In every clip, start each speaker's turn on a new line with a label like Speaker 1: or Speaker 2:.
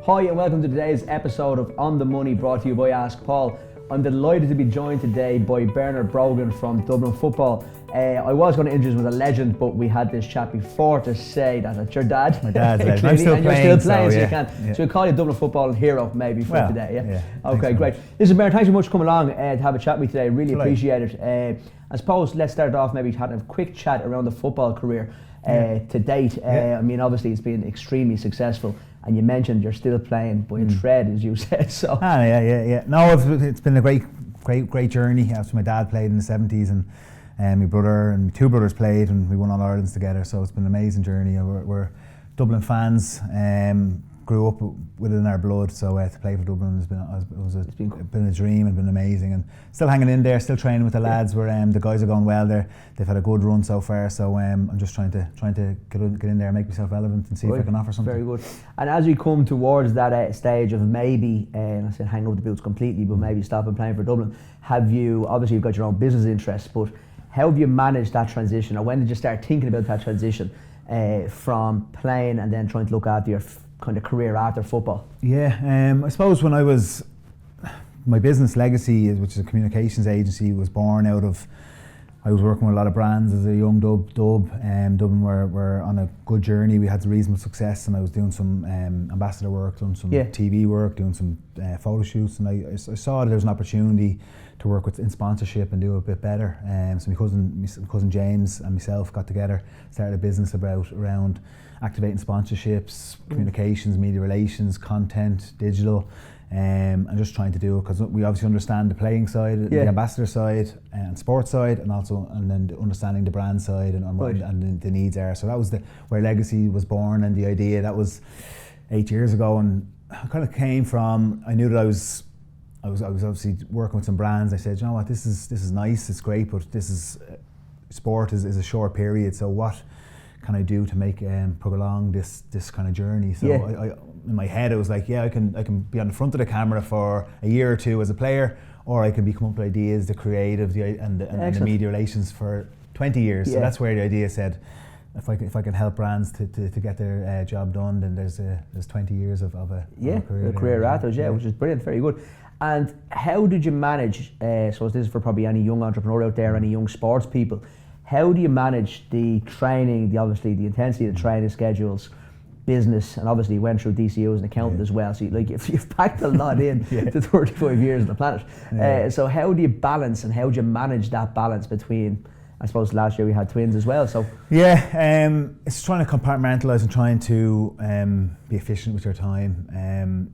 Speaker 1: Hi and welcome to today's episode of On The Money, brought to you by Ask Paul. I'm delighted to be joined today by Bernard Brogan from Dublin Football. I was going to introduce him as a legend, but we had this chat before to say that it's your dad.
Speaker 2: My dad's legend.
Speaker 1: I'm still playing, so
Speaker 2: yeah.
Speaker 1: you can. Yeah. So we'll call you Dublin Football hero maybe for today.
Speaker 2: Yeah.
Speaker 1: Okay, great. Listen, Bernard, thanks so much for coming along to have a chat with me today. Really appreciate it. I suppose let's start off maybe having a quick chat around the football career to date. I mean, obviously it's been extremely successful. And you mentioned you're still playing by a thread, as you said. So.
Speaker 2: Yeah. No, it's been a great journey. After my dad played in the 70s, and my brother and my two brothers played, and we won All Irelands together. So it's been an amazing journey. We're Dublin fans. Grew up with it in our blood. So to play for Dublin has been a dream and been amazing. And still hanging in there, still training with the lads. Where the guys are going well there. They've had a good run so far. So I'm just trying to get in there and make myself relevant and see if I can offer something.
Speaker 1: Very good. And as we come towards that stage of maybe, I said hang up the boots completely, but maybe stopping playing for Dublin, obviously you've got your own business interests, but how have you managed that transition, or when did you start thinking about that transition from playing and then trying to look after your kind of career after football?
Speaker 2: I suppose when my business legacy, which is a communications agency, was born out of, I was working with a lot of brands as a young Dublin were on a good journey. We had reasonable success, and I was doing some ambassador work, doing some TV work, doing some photo shoots, and I saw that there was an opportunity to work in sponsorship and do a bit better. So my cousin James and myself got together, started a business around activating sponsorships, communications, media relations, content, digital, and just trying to do it because we obviously understand the playing side, the ambassador side, and sports side, and then understanding the brand side and the needs are. So that was where Legacy was born, and the idea that was 8 years ago, and I kind of came from, I knew that I was obviously working with some brands. I said, you know what, this is nice, it's great, but sport is a short period. So what can I do to make prolong this kind of journey? So I in my head it was like, I can be on the front of the camera for a year or two as a player, or I can come up with ideas, the creative, and the media relations for 20 years. So that's where the idea said, if I can help brands to get their job done, then there's 20 years of a
Speaker 1: career afterwards, which is brilliant, very good. And how did you manage, so this is for probably any young entrepreneur out there, any young sports people, how do you manage the training, the intensity of the training schedules, business, and obviously you went through DCO as an accountant as well, so you've packed a lot in to 35 years on the planet. So how do you balance, and how do you manage that balance between, I suppose last year we had twins as well, so.
Speaker 2: It's trying to compartmentalise and trying to be efficient with your time.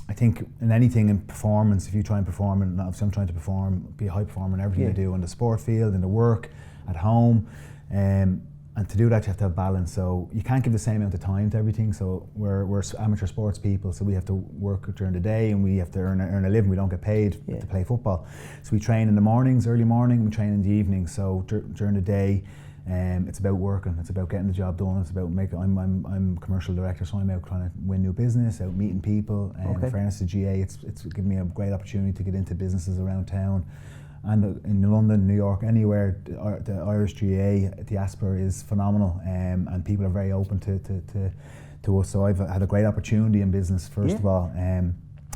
Speaker 2: I think in anything in performance, if you try and perform, and obviously I'm trying to perform, be a high performer in everything I do, in the sport field, in the work, at home, and to do that you have to have balance. So you can't give the same amount of time to everything. So we're amateur sports people, so we have to work during the day, and we have to earn a living. We don't get paid to play football. So we train in the mornings, early morning, we train in the evening. So during the day, it's about working, it's about getting the job done, it's about making, I'm commercial director, so I'm out trying to win new business, out meeting people, and in fairness to GA, it's given me a great opportunity to get into businesses around town. And in London, New York, anywhere, the Irish GA diaspora is phenomenal, and people are very open to us. So I've had a great opportunity in business, first of all.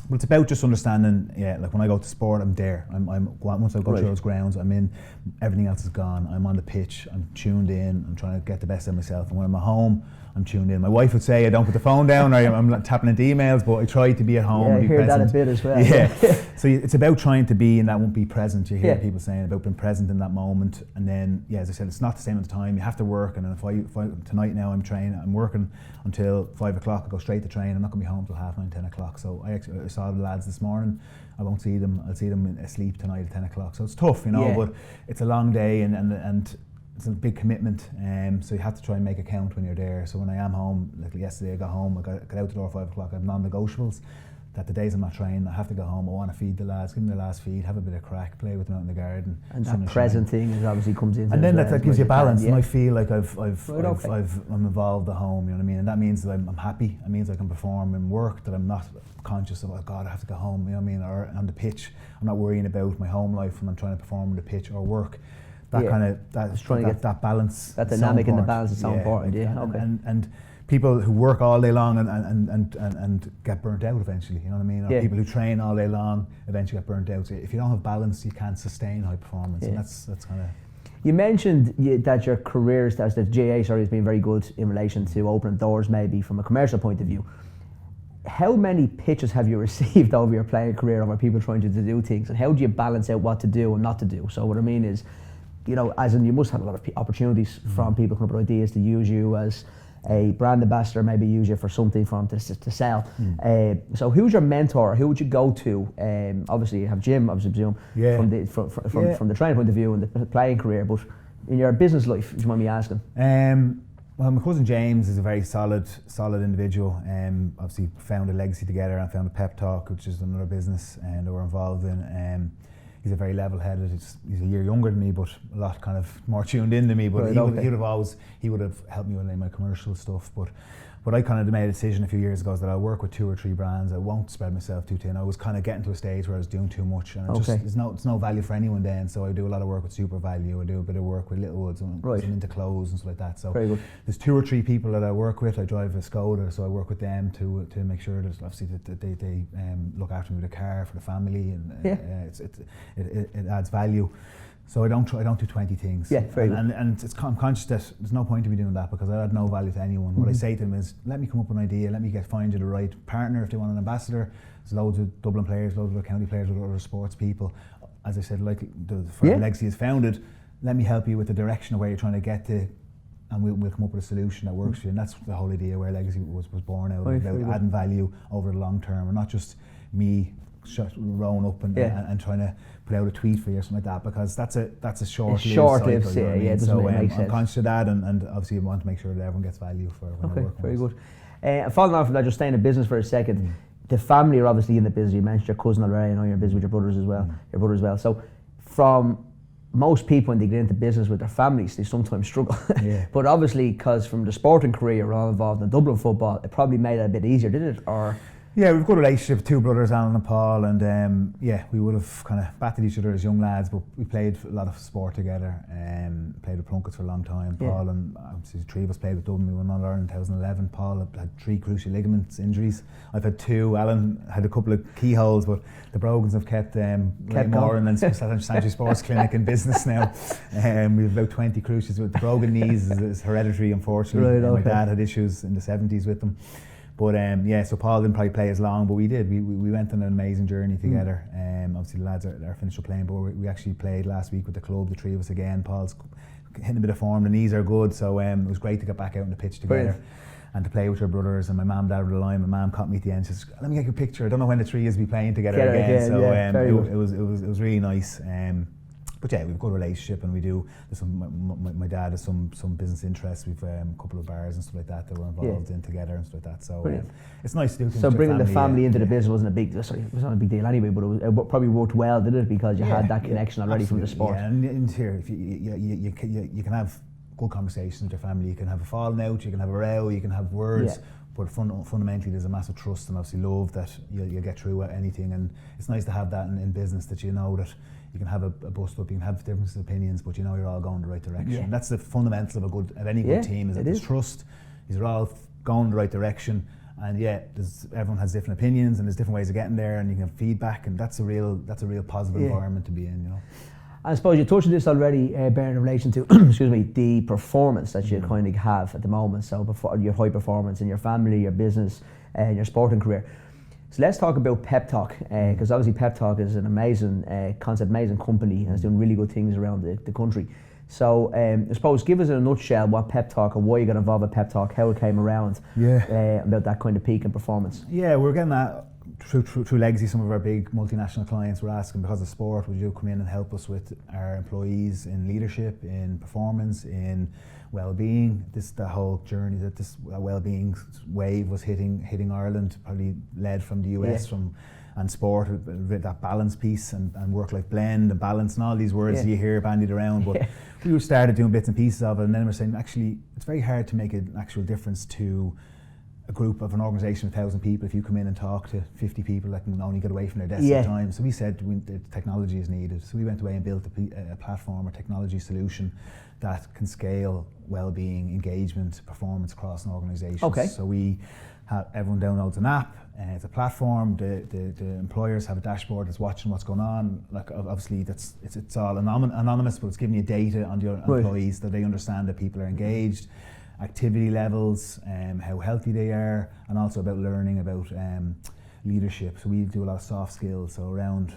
Speaker 2: But it's about just understanding, like when I go to sport, I'm there. Once I go to those grounds, I'm in, everything else is gone. I'm on the pitch, I'm tuned in, I'm trying to get the best of myself. And when I'm at home, I'm tuned in. My wife would say I don't put the phone down, or I'm tapping into emails, but I try to be at home and be present.
Speaker 1: I hear that a bit as well.
Speaker 2: So it's about trying to be, and that won't be present. You hear people saying about being present in that moment. And then, as I said, it's not the same at the time. You have to work, and if I tonight now I'm training, I'm working until 5 o'clock, I go straight to train. I'm not going to be home till 9:30, 10 o'clock. So I saw the lads this morning. I won't see them. I'll see them asleep tonight at 10 o'clock. So it's tough, but it's a long day, and it's a big commitment, so you have to try and make it count when you're there. So when I am home, like yesterday I got home, I got out the door at 5 o'clock, I have non-negotiables, that the days I'm not training, I have to go home, I want to feed the lads, give them their last feed, have a bit of crack, play with them out in the garden.
Speaker 1: And that present thing is obviously comes into
Speaker 2: and then that gives you balance, and I feel like I'm involved at home, you know what I mean, and that means that I'm happy, it means I can perform in work, that I'm not conscious of, oh God, I have to go home, you know what I mean, or on the pitch, I'm not worrying about my home life when I'm trying to perform on the pitch or work. that kind of that balance.
Speaker 1: That dynamic and the balance is so important.
Speaker 2: And people who work all day long and get burnt out eventually, you know what I mean? Or people who train all day long eventually get burnt out. So if you don't have balance, you can't sustain high performance, and that's kind of.
Speaker 1: You mentioned that your careers, that the GA has been very good in relation to opening doors, maybe from a commercial point of view. How many pitches have you received over your playing career over people trying to do things, and how do you balance out what to do and not to do? So what I mean is, as in you must have a lot of opportunities from people coming up with ideas to use you as a brand ambassador, maybe use you for something to sell. So who's your mentor? Who would you go to? Obviously you have Jim, obviously from the training point of view and the playing career, but in your business life, if you mind me asking.
Speaker 2: Well, my cousin James is a very solid individual. Obviously founded Legacy together and founded Pep Talk, which is another business that we're involved in. He's a very level-headed. He's a year younger than me, but a lot kind of more tuned in to me. But he would have helped me with my commercial stuff. But I kind of made a decision a few years ago that I'll work with 2 or 3 brands. I won't spread myself too thin. I was kind of getting to a stage where I was doing too much, and it's no value for anyone then. So I do a lot of work with Super Value. I do a bit of work with Littlewoods. I'm into clothes and stuff like that. So there's 2 or 3 people that I work with. I drive a Skoda, so I work with them to make sure that obviously that they look after me with a car for the family, and it adds value. So I don't do 20 things.
Speaker 1: Yeah, very good.
Speaker 2: And I'm conscious that there's no point in me doing that because I add no value to anyone. What I say to them is, let me come up with an idea, let me find you the right partner if they want an ambassador. There's loads of Dublin players, loads of county players, other sports people. As I said, like the Legacy is founded, let me help you with the direction of where you're trying to get to, and we'll come up with a solution that works for you. And that's the whole idea where Legacy was born out, about adding value over the long term, and not just me rowing up and trying to put out a tweet for you or something like that, because that's a short-lived cycle.
Speaker 1: It doesn't make sense.
Speaker 2: I'm conscious of that, and obviously I want to make sure that everyone gets value for when they work.
Speaker 1: Very good. Following on from that, just staying in business for a second, the family are obviously in the business. You mentioned your cousin already. I know you're busy with your brothers as well. So from most people, when they get into business with their families, they sometimes struggle. But obviously, because from the sporting career you're all involved in Dublin football, it probably made it a bit easier, did it? Or
Speaker 2: yeah, we've got a relationship, 2 brothers, Alan and Paul, and we would have kind of batted each other as young lads, but we played a lot of sport together, played with Plunkets for a long time. Paul and obviously 3 of us played with Dublin. We won All-Ireland in 2011. Paul had 3 crucial ligaments injuries. I've had 2. Alan had a couple of keyholes, but the Brogans have kept more, and then Sanctuary Sports Clinic in business now. We have about 20 crucials with the Brogan knees. It's hereditary, unfortunately. My dad had issues in the 70s with them. But so Paul didn't probably play as long, but we did. We went on an amazing journey together. Obviously the lads are finished up playing, but we actually played last week with the club, the 3 of us again. Paul's hitting a bit of form, the knees are good, so it was great to get back out on the pitch together. Brilliant. And to play with your brothers, and my mum, dad were the line. My mum caught me at the end. She says, "Let me get your picture." I don't know when the 3 of us be playing together again. So it was really nice. But yeah, we've got a relationship, and we do. My dad has some business interests. We've a couple of bars and stuff like that we're involved in together and stuff like that. So it's nice to do things.
Speaker 1: So bringing the family into the business wasn't a big. Sorry, it was not a big deal anyway. But it probably worked well, did it? Because you had that connection already from the sport.
Speaker 2: Yeah, and here, if you can have good conversations with your family. You can have a falling out. You can have a row. You can have words. Yeah. But fundamentally, there's a massive trust and obviously love that you'll get through anything. And it's nice to have that in business, that you know that you can have a bust up, you can have differences of opinions, but you know you're all going the right direction. Yeah. That's the fundamentals of any good team, is that there's trust. These are all going the right direction, and everyone has different opinions and there's different ways of getting there, and you can have feedback, and that's a real positive environment to be in. You know.
Speaker 1: I suppose you touched on this already, Bernard, in relation to the performance that you kind of have at the moment. So before your high performance in your family, your business, and your sporting career. So let's talk about Pep Talk, because obviously Pep Talk is an amazing concept, amazing company, and it's doing really good things around the country. So I suppose give us in a nutshell what Pep Talk, or why you got involved with Pep Talk, how it came around, about that kind of peak in performance.
Speaker 2: Yeah, we're getting that through Legacy. Some of our big multinational clients were asking, because of sport, would you come in and help us with our employees in leadership, in performance, in Wellbeing? The whole journey that this Wellbeing wave was hitting Ireland, probably led from the US, and sport, that balance piece and work-life blend and balance and all these words you hear bandied around. But we started doing bits and pieces of it, and then we're saying, actually, it's very hard to make an actual difference to a group of an organisation of 1,000 people, if you come in and talk to 50 people that can only get away from their desks at times. So we said the technology is needed. So we went away and built a platform or technology solution that can scale well-being, engagement, performance across an organisation.
Speaker 1: Okay.
Speaker 2: So we have everyone downloads an app. It's a platform. The employers have a dashboard that's watching what's going on. Like obviously it's all anonymous, but it's giving you data on the employees so they understand that people are engaged, activity levels, how healthy they are, and also about learning about leadership. So we do a lot of soft skills, so around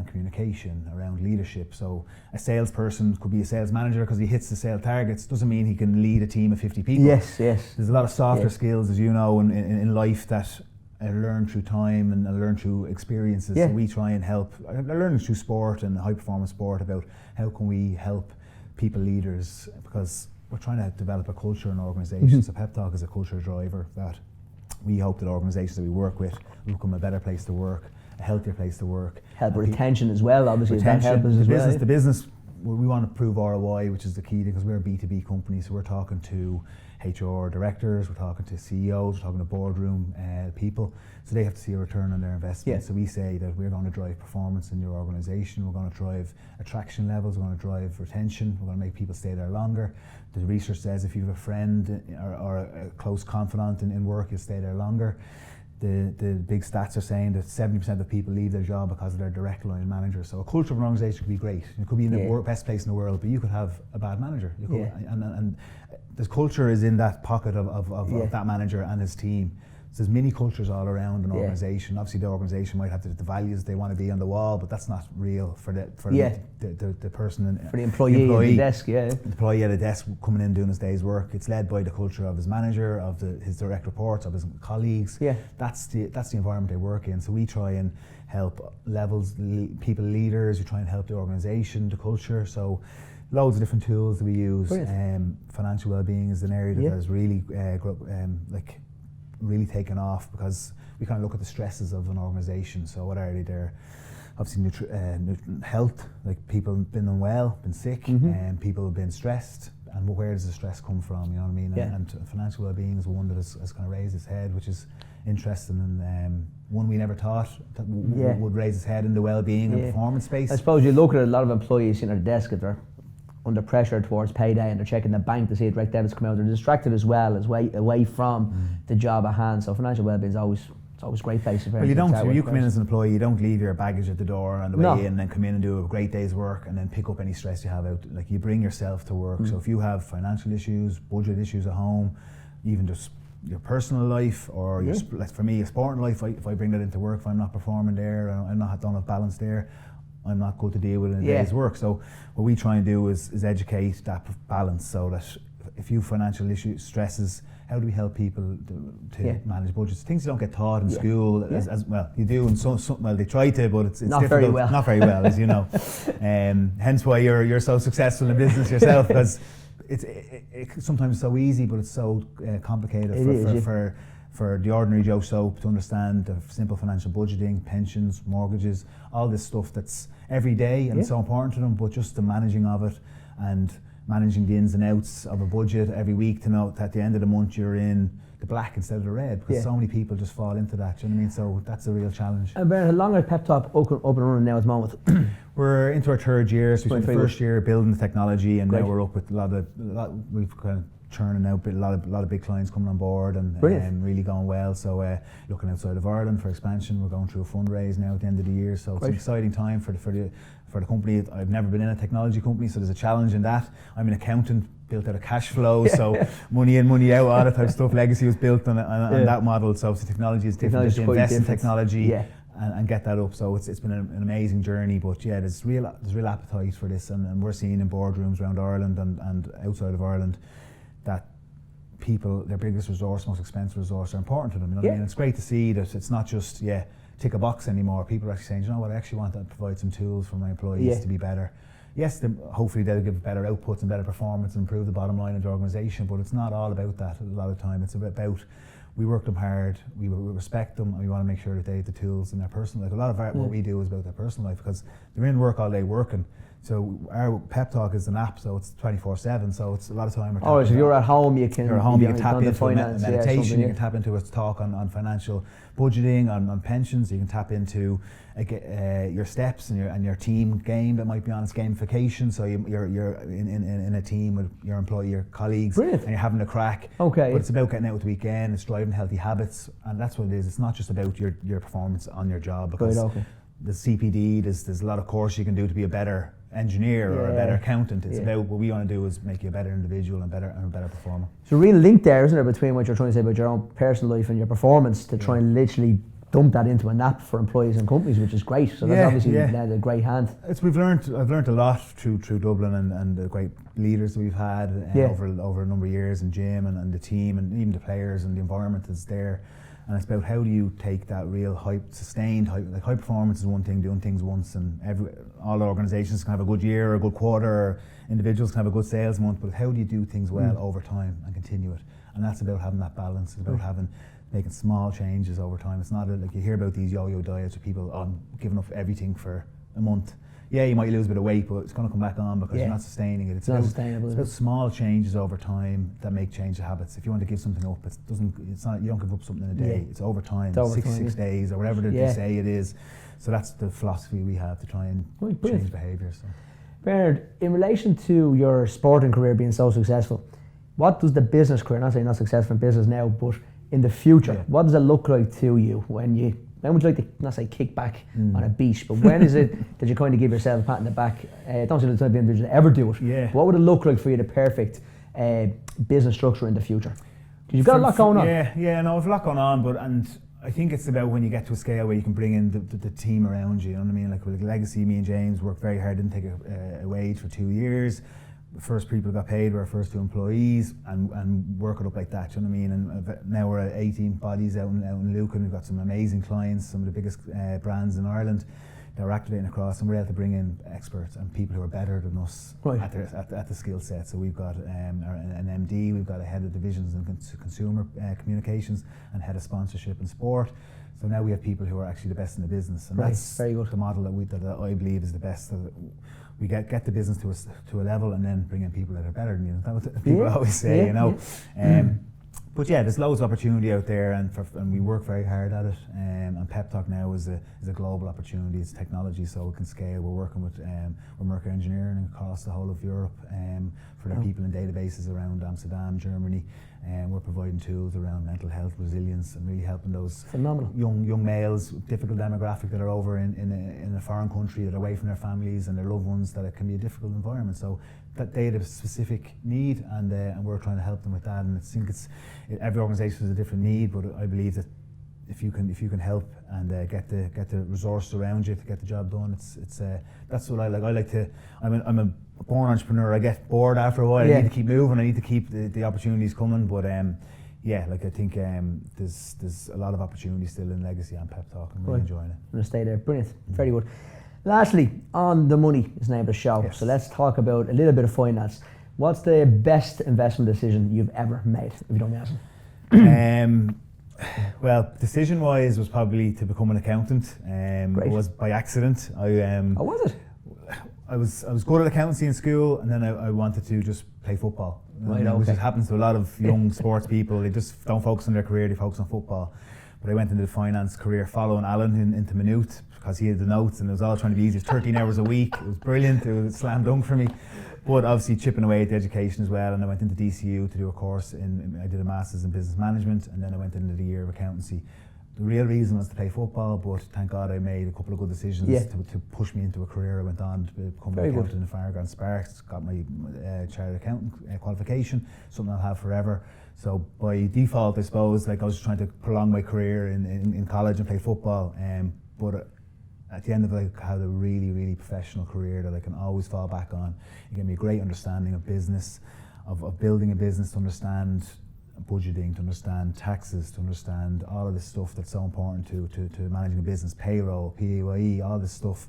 Speaker 2: communication, around leadership. So a salesperson could be a sales manager because he hits the sales targets. Doesn't mean he can lead a team of 50 people.
Speaker 1: Yes.
Speaker 2: There's a lot of softer skills, as you know, in life that I learned through time and I learned through experiences. So we try and help. I learned through sport and high performance sport about how can we help people leaders, because we're trying to develop a culture in organisations. So Pep Talk is a culture driver that we hope that organisations that we work with will become a better place to work, a healthier place to work.
Speaker 1: Help retention as well, obviously.
Speaker 2: Retention,
Speaker 1: the
Speaker 2: business, we want to prove ROI, which is the key, because we're a B2B company, so we're talking to HR directors, we're talking to CEOs, we're talking to boardroom people, so they have to see a return on their investment. So we say that we're going to drive performance in your organisation, we're going to drive attraction levels, we're going to drive retention, we're going to make people stay there longer. The research says if you have a friend or a close confidant in work, you'll stay there longer. The big stats are saying that 70% of people leave their job because of their direct line manager. So a culture of an organisation could be great. It could be in the best place in the world, but you could have a bad manager. You could, and the culture is in that pocket of that manager and his team. So there's mini cultures all around an organisation. Obviously, the organisation might have the values they want to be on the wall, but that's not real for the person.
Speaker 1: For the employee at the desk,
Speaker 2: The employee at a desk coming in doing his day's work. It's led by the culture of his manager, of his direct reports, of his colleagues. That's the environment they work in. So we try and help people leaders. We try and help the organisation, the culture. So loads of different tools that we use. Financial well-being is an area that has really really taken off, because we kind of look at the stresses of an organisation. So what are they? They're obviously health, like people have been unwell, been sick, and people have been stressed. And where does the stress come from? You know what I mean? And financial well-being is one that has kind of raised its head, which is interesting, and one we never thought that would raise its head in the well-being and performance space.
Speaker 1: I suppose you look at a lot of employees in their desk if they're under pressure towards payday and they're checking the bank to see it right debits come out. They're distracted as well, as away from the job at hand. So financial well-being is always a great place.
Speaker 2: Well, you don't. When you come in as an employee, you don't leave your baggage at the door on the way in, and then come in and do a great day's work, and then pick up any stress you have out. Like, you bring yourself to work. So if you have financial issues, budget issues at home, even just your personal life, or like for me, your sporting life, if I bring that into work, if I'm not performing there, don't have balance there, I'm not good to deal with in a day's work. So what we try and do is educate that balance, so that if you have financial issues, stresses, how do we help people to manage budgets? Things you don't get taught in school as well. You do, and well, they try to, but it's
Speaker 1: not
Speaker 2: difficult.
Speaker 1: Very well.
Speaker 2: Not very well, as you know. Hence why you're so successful in business yourself, because it's sometimes so easy, but it's so complicated for the ordinary Joe Soap to understand the simple financial budgeting, pensions, mortgages, all this stuff that's every day and so important to them, but just the managing of it and managing the ins and outs of a budget every week, to know that at the end of the month you're in the black instead of the red, because so many people just fall into that. Do you know what I mean? So that's a real challenge. And
Speaker 1: Bernard, how long is Pep Talk open and running now at the moment?
Speaker 2: We're into our third year, so we spent the first year building the technology, and
Speaker 1: Great.
Speaker 2: now we're up with a lot. We've kind of churning out a lot of big clients coming on board, and really going well. So looking outside of Ireland for expansion. We're going through a fundraise now at the end of the year, so it's an exciting time for the company. I've never been in a technology company, so there's a challenge in that. I'm an accountant, built out of cash flow, so money in, money out, all that type of stuff. Legacy was built on that model, so the technology is different. You invest in technology and get that up. So it's been an amazing journey, but there's real appetite for this, and we're seeing in boardrooms around Ireland and outside of Ireland that people, their biggest resource, most expensive resource, are important to them. You know what I mean? It's great to see that it's not just tick a box anymore. People are actually saying, you know what, I actually want to provide some tools for my employees to be better. Yes, hopefully they'll give better outputs and better performance and improve the bottom line of the organisation, but it's not all about that a lot of the time. It's about, we work them hard, we respect them, and we want to make sure that they have the tools in their personal life. A lot of what we do is about their personal life, because they're in work all day working. So our Pep Talk is an app, so it's 24/7. So it's a lot of time.
Speaker 1: Oh, so if you're at home, you can.
Speaker 2: You're at home, you can tap into
Speaker 1: finance,
Speaker 2: meditation. You can tap into a talk on financial budgeting, on pensions. You can tap into your steps and your team game that might be on. It's gamification. So you're in a team with your employee, your colleagues,
Speaker 1: Brilliant.
Speaker 2: and you're having a crack.
Speaker 1: Okay.
Speaker 2: But it's about getting out at the weekend. It's driving healthy habits, and that's what it is. It's not just about your performance on your job, because the CPD, there's a lot of course you can do to be a better engineer or a better accountant. It's about what we want to do is make you a better individual and a better performer.
Speaker 1: So a real link there, isn't there, between what you're trying to say about your own personal life and your performance to try and literally dump that into an app for employees and companies, which is great. So that's obviously a great hand.
Speaker 2: I've learned a lot through Dublin and the great leaders that we've had over a number of years, and Jim and the team and even the players, and the environment that's there. And it's about how do you take that real sustained high performance is one thing, doing things once, and all organisations can have a good year or a good quarter, or individuals can have a good sales month, but how do you do things well over time and continue it? And that's about having that balance. It's about making small changes over time. It's not like you hear about these yo-yo diets where people giving up everything for a month. Yeah, you might lose a bit of weight, but it's going to come back on because you're not sustaining it. It's not sustainable. It's about small changes over time that make change the habits. If you want to give something up, it's not. You don't give up something in a day. It's over time. It's 66 days or whatever they say it is. So that's the philosophy we have to try and change behaviour. So.
Speaker 1: Bernard, in relation to your sporting career being so successful, what does the business career, not saying not successful in business now, but in the future, what does it look like to you when would you like to, not say kick back on a beach, but when is it that you kind of give yourself a pat in the back? Don't say the type of individual to ever do it.
Speaker 2: Yeah.
Speaker 1: What would it look like for you, the perfect business structure in the future? Because you've got a lot going on.
Speaker 2: There's a lot going on, and I think it's about when you get to a scale where you can bring in the team around you, you know what I mean? Like with Legacy, me and James worked very hard, didn't take a wage for 2 years. The first people got paid were our first 2 employees, and work it up like that, you know what I mean? And now we're at 18 bodies out in Lucan. We've got some amazing clients, some of the biggest brands in Ireland that we're activating across, and we're able to bring in experts and people who are better than us at the skill set. So we've got an MD, we've got a head of divisions and consumer communications, and head of sponsorship and sport. So now we have people who are actually the best in the business, and that's very good. The model that I believe is the best. We get the business to a level, and then bring in people that are better than you. That's what people always say, you know. But there's loads of opportunity out there, and we work very hard at it. And Pep Talk now is a global opportunity. It's technology, so it can scale. We're working with Mercer Engineering across the whole of Europe for their people in databases around Amsterdam, Germany. And we're providing tools around mental health, resilience, and really helping those young males, difficult demographic that are over in a foreign country, that are away from their families and their loved ones, that it can be a difficult environment. So that they have a specific need, and we're trying to help them with that. And I think every organisation has a different need, but I believe that if you can help and get the resources around you to get the job done, it's that's what I like. I like to. I'm a born entrepreneur. I get bored after a while. I need to keep moving. I need to keep the opportunities coming. But I think there's a lot of opportunity still in Legacy and Pep Talk. I'm really enjoying it.
Speaker 1: I'm going to stay there. Brilliant. Very good. Lastly, On the Money is the name of the show. Yes. So let's talk about a little bit of finance. What's the best investment decision you've ever made, if you don't mind asking?
Speaker 2: Well, decision-wise was probably to become an accountant. It was by accident.
Speaker 1: Was it?
Speaker 2: I was good at accountancy in school, and then I wanted to just play football. Which happens to a lot of young sports people. They just don't focus on their career; they focus on football. But I went into the finance career following Alan into Minute, because he had the notes, and it was all trying to be easy. It was 13 hours a week. It was brilliant. It was a slam dunk for me. But obviously chipping away at the education as well, and I went into DCU to do a course I did a master's in business management, and then I went into the year of accountancy. The real reason was to play football, but thank God I made a couple of good decisions to push me into a career. I went on to become an accountant in Farragut Sparks, got my chartered accountant qualification, something I'll have forever. So by default, I suppose, like I was trying to prolong my career in college and play football, but at the end of it, I had a really, really professional career that I can always fall back on. It gave me a great understanding of business, of building a business, to understand budgeting, to understand taxes, to understand all of this stuff that's so important to managing a business, payroll, PAYE, all this stuff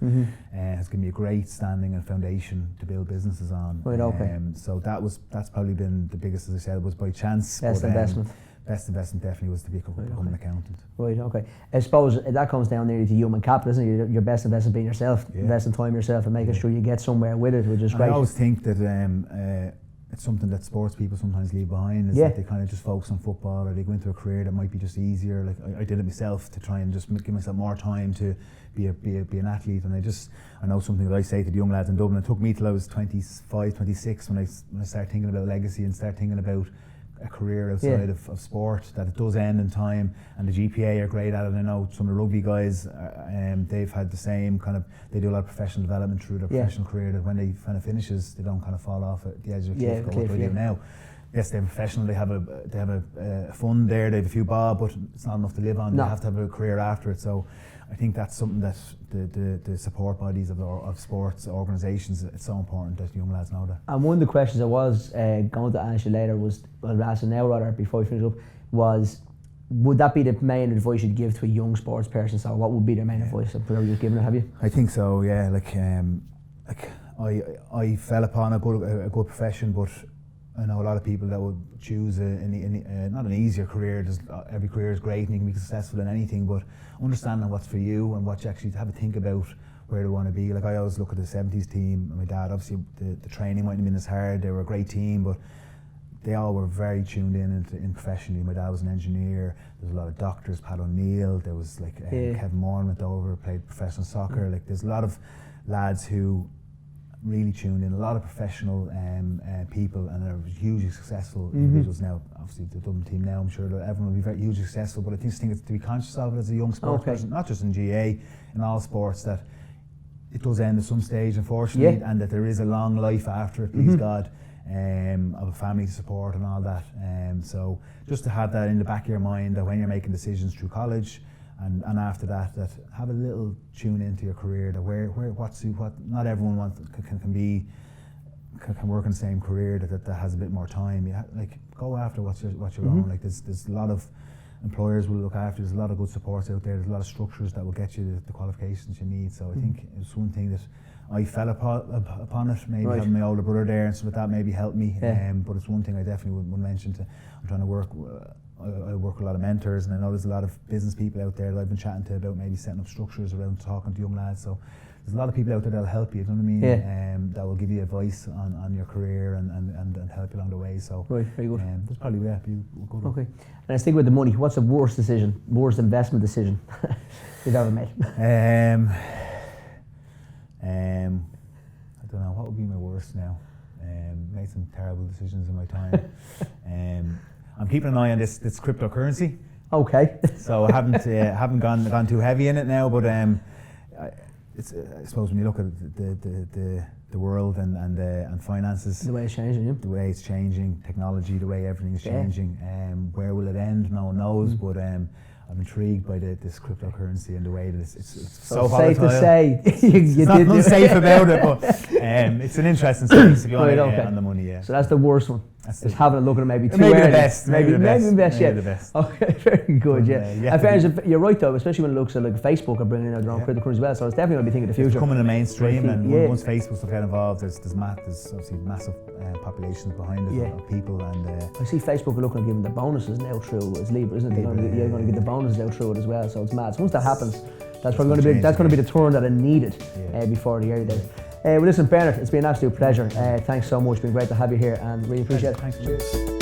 Speaker 2: has given me a great standing and foundation to build businesses on.
Speaker 1: Right, okay.
Speaker 2: So that's probably been the biggest, as I said, was by chance.
Speaker 1: Best investment.
Speaker 2: best investment definitely was to become an accountant.
Speaker 1: Right, okay. I suppose that comes down nearly to human capital, isn't it? Your best investment being yourself, investing time yourself and making sure you get somewhere with it, which is great.
Speaker 2: I always think that it's something that sports people sometimes leave behind, is that they kind of just focus on football, or they go into a career that might be just easier. Like I did it myself, to try and just give myself more time to be an athlete. And I know something that I say to the young lads in Dublin. It took me till I was 25, 26 when I started thinking about legacy and started thinking about a career outside of sport, that it does end in time, and the GPA are great at it. I know some of the rugby guys, they've had the same kind of, they do a lot of professional development through their professional career, that when they kind of finishes, they don't kind of fall off at the edge of a cliff. What do I do now? Yes, they're professional, they have a fund there, they have a few bob, but it's not enough to live on. They have to have a career after it. So I think that's something that the support bodies of sports organisations, it's so important that young lads know that. And
Speaker 1: one of the questions I was going to ask you later was, well, asking now rather, before we finish up, was, would that be the main advice you'd give to a young sports person? So what would be their main advice? I'm probably just giving it, have you?
Speaker 2: I think so, yeah. I fell upon a good profession, but I know a lot of people that would choose not an easier career. Every career is great and you can be successful in anything, but understanding what's for you and what you actually have to think about where they want to be. Like I always look at the 70s team, and my dad, obviously the training mightn't have been as hard, they were a great team, but they all were very tuned in professionally. My dad was an engineer, there was a lot of doctors, Pat O'Neill, there was Kevin Moore went over, played professional soccer. Like there's a lot of lads who really tuned in, a lot of professional people, and are hugely successful individuals now. Obviously the Dublin team now, I'm sure that everyone will be very hugely successful, but I think it's to be conscious of it as a young sports person, not just in GA, in all sports, that it does end at some stage, unfortunately, and that there is a long life after it, please God, of a family to support and all that. So just to have that in the back of your mind, that when you're making decisions through college, and after that have a little tune into your career, that what not everyone can work in the same career, that has a bit more time. Go after what's your own. Like there's a lot of employers will look after, there's a lot of good supports out there, there's a lot of structures that will get you the qualifications you need. So I think it's one thing that I fell upon it, maybe having my older brother there and stuff like that maybe helped me, but it's one thing I definitely would mention. I'm trying to work, I work with a lot of mentors, and I know there's a lot of business people out there that I've been chatting to about maybe setting up structures around talking to young lads. So there's a lot of people out there that'll help you, you know what I mean? That will give you advice on your career and help you along the way. So
Speaker 1: very good.
Speaker 2: That's probably be good.
Speaker 1: Okay. And I stick with the money. What's the worst investment decision you've ever made?
Speaker 2: I don't know, what would be my worst now? Made some terrible decisions in my time. I'm keeping an eye on this cryptocurrency.
Speaker 1: Okay.
Speaker 2: So I haven't gone too heavy in it now, but I suppose when you look at the world and finances,
Speaker 1: the way it's changing,
Speaker 2: technology, the way everything's changing, where will it end? No one knows, but I'm intrigued by this cryptocurrency and the way that it's so volatile.
Speaker 1: Safe to say.
Speaker 2: It's not safe about it, but it's an interesting space to be on the money. Yeah.
Speaker 1: So that's the worst one. Just having a look at it maybe too
Speaker 2: early.
Speaker 1: Maybe the best. Okay, very good.
Speaker 2: But,
Speaker 1: you're right though, especially when it looks at Facebook are bringing out their own cryptocurrency as well. So it's definitely going to be thinking of the future.
Speaker 2: It's coming in the mainstream, and once Facebook's get involved, there's obviously massive populations behind it of people. And
Speaker 1: I see Facebook are looking at giving the bonuses now through as Libra, isn't it? They're going to get the bonuses out through it as well. So it's mad. So once that happens, that's probably going to be the turn that I needed before the early days. Well, listen, Bernard, it's been an absolute pleasure. Thanks so much. It's been great to have you here, and really appreciate it.
Speaker 2: Thanks. Cheers.